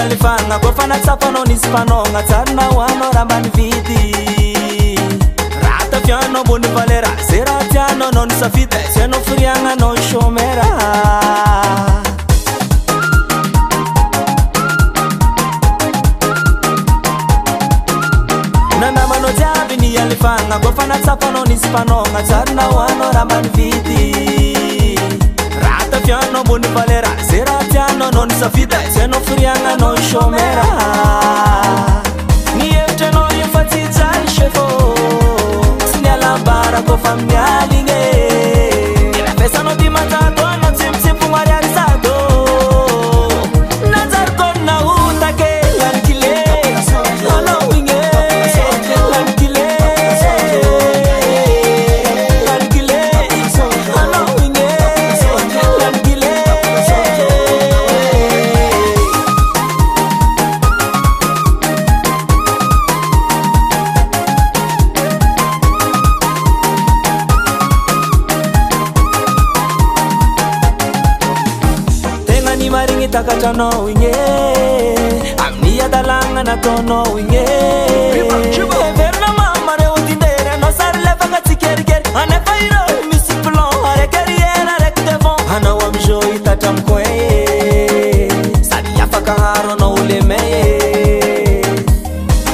Alifanga kofana tsapano nispanonga tsarina wano rambani vidi rata fiano boni valera zera tiano non safite seno furianga non shomera nanda mano tiabini alifanga kofana tsapano nispanonga tsarina wano rambani vidi rata fiano boni valera zera tiano non safite seno furianga non shomera ni efte no infatti zali shefo signala bara ko famiglia nge ina pesa no di mandato no tim pungari arisato nazar con na uta ke lankile no winge lankile lankile no winge lankile maringi takata no winge amnia dalanga na to no winge verna mama re utindere no sarle fagati kerker ane fairo misiplo are carriera recte von ana wam joy tatam kwe sadia fakaro no uleme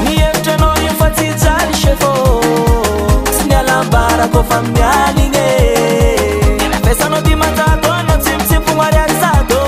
ni efte no infati zali chefo signala bara ko famiglia nge ina pesa no di mandato no tim pungari arisato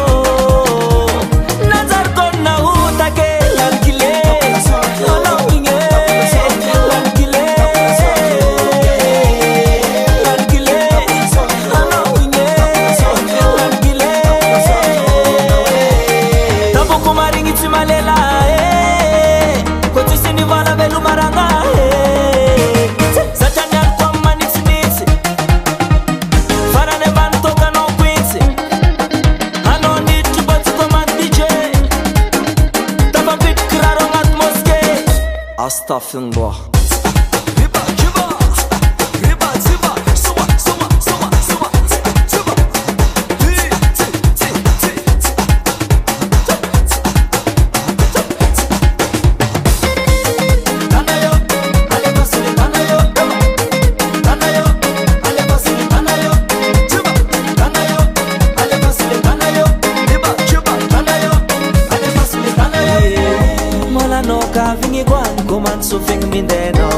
Astaghfirullah. No ka vingi kwan kuman sufing mindeno